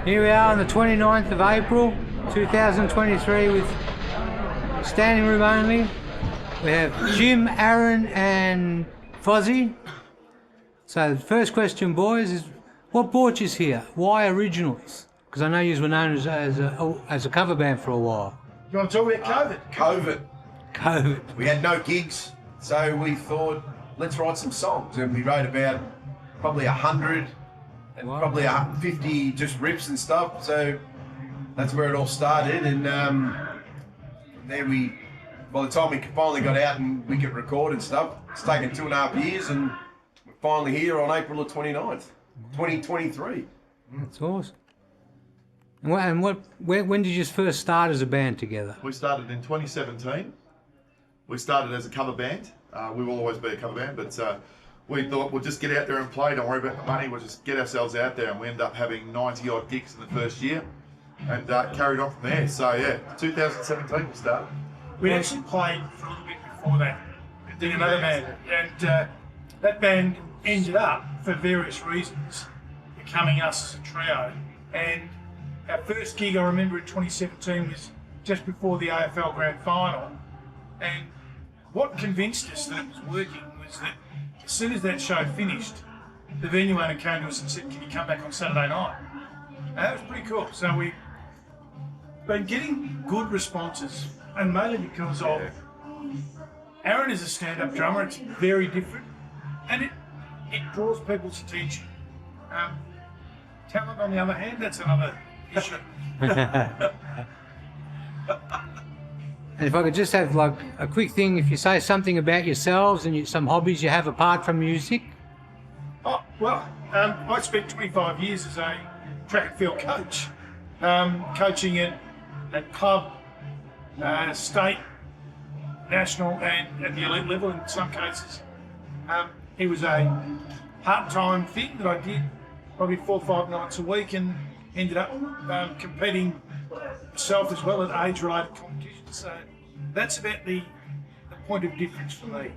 Here we are on the 29th of April 2023 with standing room only. We have Jim, Aaron and Fozzie. So the first question, boys, is what brought you here? Why Originals? Because I know you were known as a cover band for a while. You want to talk about COVID? COVID. We had no gigs, so we thought, let's write some songs. And we wrote about probably 100 and probably 50 just riffs and stuff. So that's where it all started. And there we, by the time we finally got out and we could record and stuff, it's taken 2.5 years and we're finally here on April the 29th, 2023. That's awesome. And when did you first start as a band together? We started in 2017. We started as a cover band. We will always be a cover band, but we thought we'll just get out there and play. Don't worry about the money. We'll just get ourselves out there, and we ended up having 90 odd gigs in the first year, and carried on from there. So yeah, 2017 we started. We actually played for a little bit before that in another band, and that band ended up, for various reasons, becoming us as a trio. And our first gig, I remember in 2017, was just before the AFL Grand Final. And what convinced us that it was working was that as soon as that show finished, the venue owner came to us and said, "Can you come back on Saturday night?" And that was pretty cool. So we've been getting good responses, and mainly because of Aaron is a stand-up drummer. It's very different, and it draws people's attention. Talent, on the other hand, that's another issue. And if I could just have like a quick thing, if you say something about yourselves and some hobbies you have apart from music. Oh, well, I spent 25 years as a track and field coach, coaching at club, state, national, and at the elite level in some cases. It was a part-time thing that I did probably 4 or 5 nights a week, and ended up competing myself as well at age-related competitions. So that's about the point of difference for me.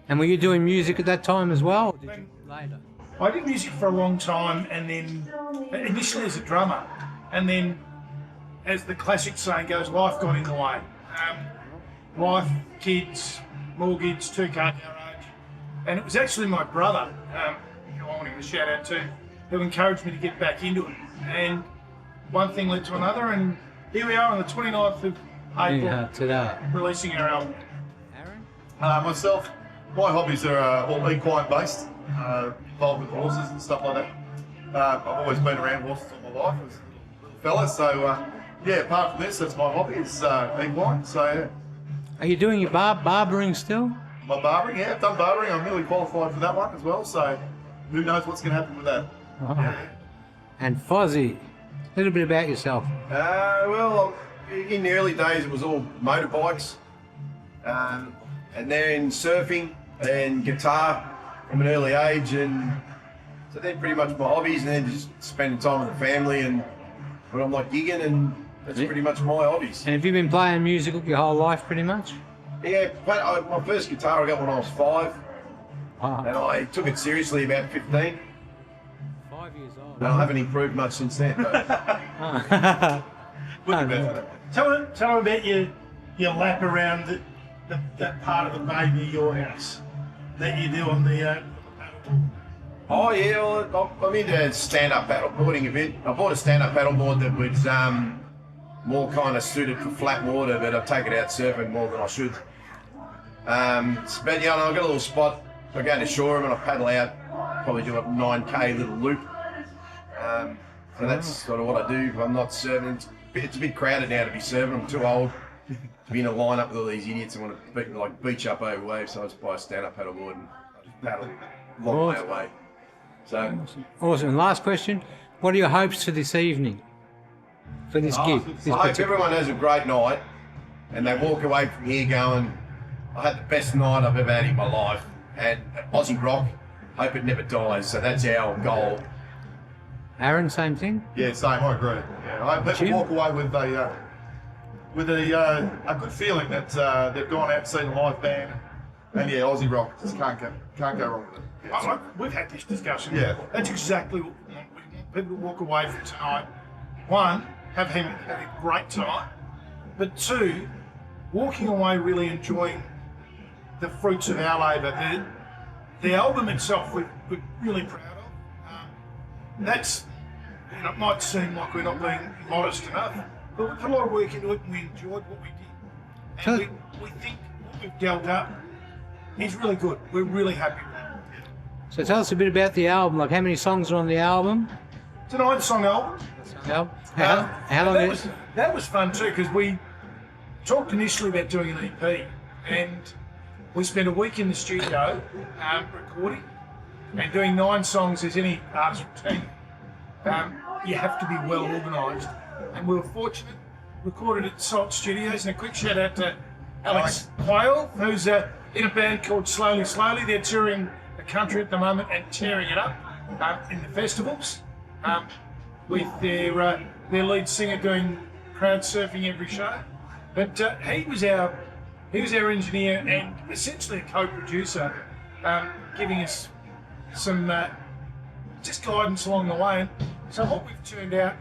And were you doing music at that time as well, or did you later? I did music for a long time, and then initially as a drummer, and then, as the classic saying goes, life got in the way. Wife, kids, mortgage, 2-car garage, and it was actually my brother, who I want to give a shout out to, who encouraged me to get back into it. And one thing led to another, and here we are on the 29th of April, today, releasing our album. Aaron? Myself, my hobbies are all equine based, involved with horses and stuff like that. I've always been around horses all my life as a little fella, so yeah, apart from this, that's my hobby, is equine. So yeah. Are you doing your barbering still? My barbering, yeah, I've done barbering. I'm nearly qualified for that one as well, so who knows what's going to happen with that. Oh. Yeah. And Fozzie, a little bit about yourself. Well, in the early days it was all motorbikes, and then surfing and guitar from an early age, and so they're pretty much my hobbies, and then just spending time with the family and when I'm not gigging, and that's pretty much my hobbies. And have you been playing music your whole life pretty much? Yeah, my first guitar I got when I was 5, Wow. and I took it seriously about 15. 5 years old. And I haven't improved much since then. But Tell them about your lap around that part of the baby, your house, that you do on the paddleboard. oh yeah, well, I'm into stand-up paddleboarding a bit. I bought a stand-up paddleboard that was more kind of suited for flat water, but I take it out surfing more than I should. But yeah, I've got a little spot. I go to Shoreham and I paddle out, probably do a 9k little loop. So that's sort of what I do. I'm not surfing. It's a bit crowded now to be surfing. I'm too old to be in a lineup with all these idiots who want to beach up over waves. So I just buy a stand-up paddleboard and I just paddle a long way away. So Awesome. And last question, what are your hopes for this evening? For this gig? I hope everyone has a great night and they walk away from here going, I had the best night I've ever had in my life, and Aussie rock, hope it never dies. So that's our goal. Aaron, same thing? Yeah, same. I agree. Yeah, I hope people walk away with a good feeling that they've gone out and seen a live band, and yeah, Aussie rock just can't go wrong with it. Yeah, We've had this discussion. Yeah. That's exactly what we want. We want people to walk away from tonight, one, having a great time, but two, walking away really enjoying the fruits of our labour. The album itself we're really proud of. That's, it might seem like we're not being modest enough, but we put a lot of work into it and we enjoyed what we did. And we think what we've dealt up is really good. We're really happy with it. So tell us a bit about the album. Like, how many songs are on the album? It's a 9-song album. How long is it? That was fun too, because we talked initially about doing an EP, and we spent a week in the studio recording and doing 9 songs as any artist routine. You have to be well organised, and we were fortunate. Recorded at Salt Studios, and a quick shout out to Alex Quayle, who's in a band called Slowly Slowly. They're touring the country at the moment and tearing it up in the festivals, with their lead singer doing crowd surfing every show. But he was our engineer and essentially a co-producer, giving us some just guidance along the way. And so what we've turned out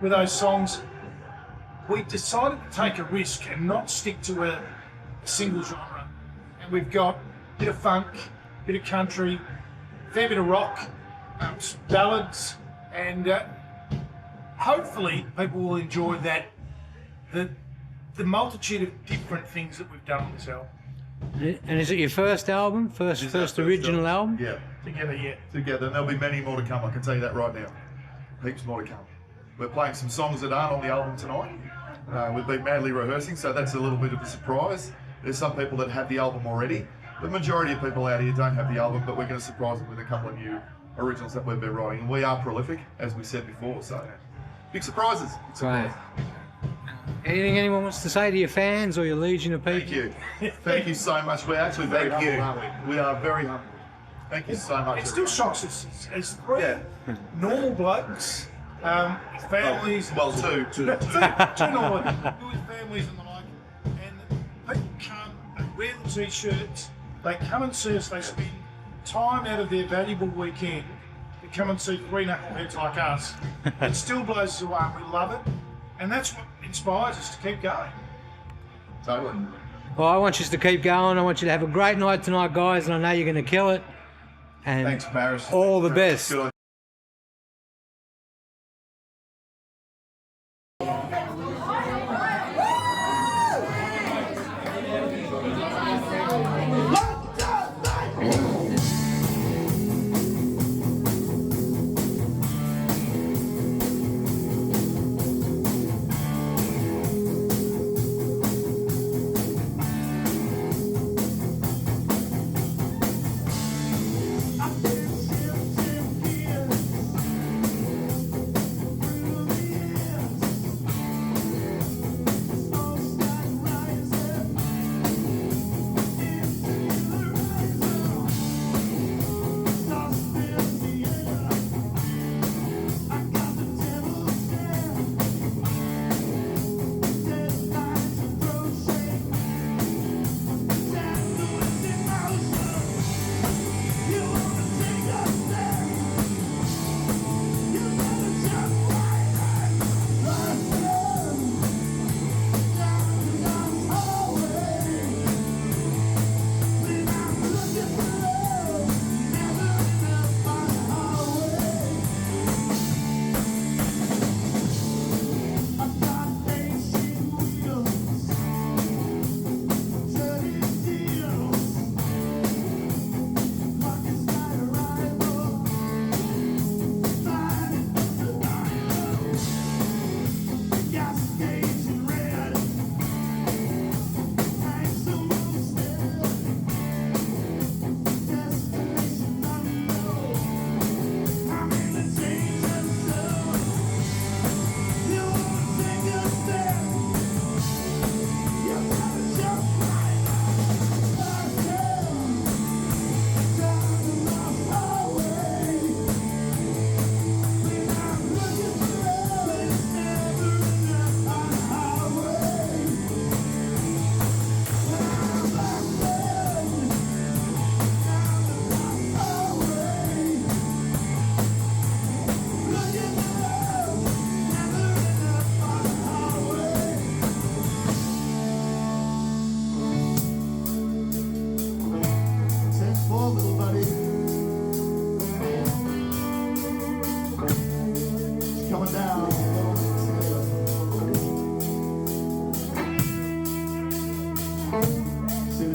with those songs, we decided to take a risk and not stick to a single genre. And we've got a bit of funk, a bit of country, a fair bit of rock, some ballads, and hopefully people will enjoy that, the multitude of different things that we've done on this album. And is it your first album? First original album? Yeah, Together, yeah. together. And there'll be many more to come, I can tell you that right now. Heaps more to come. We're playing some songs that aren't on the album tonight. We've been madly rehearsing, so that's a little bit of a surprise. There's some people that have the album already. The majority of people out here don't have the album, but we're going to surprise them with a couple of new originals that we've been writing. And we are prolific, as we said before, so big surprises. Right. Anything anyone wants to say to your fans or your legion of people? Thank you. Thank you so much. We're actually very Thank humble, you. aren't we? We are very humble. Thank you so much. It still shocks us as 3 Yeah. normal blokes, families. Well, two. Two normal with families and the like, and people come and wear the t-shirts. They come and see us. They spend time out of their valuable weekend to come and see 3 knuckleheads like us. It still blows us away. We love it, and that's what inspires us to keep going. Totally. Well, I want you to keep going. I want you to have a great night tonight, guys, and I know you're going to kill it. And Thanks, Paris. all the best. Good on I've been sitting here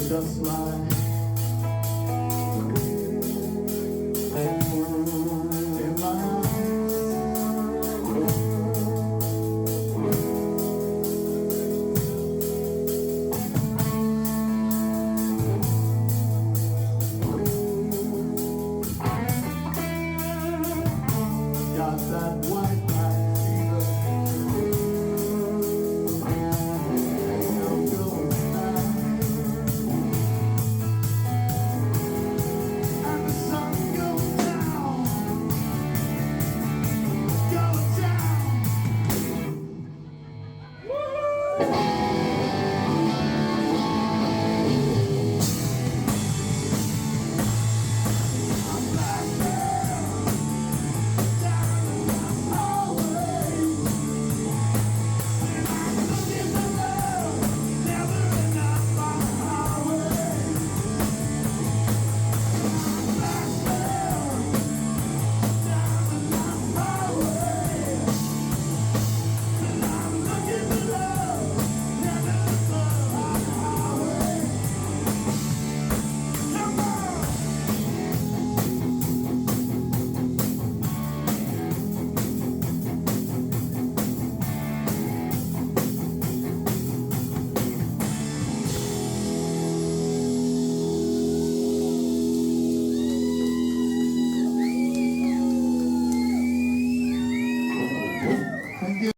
just like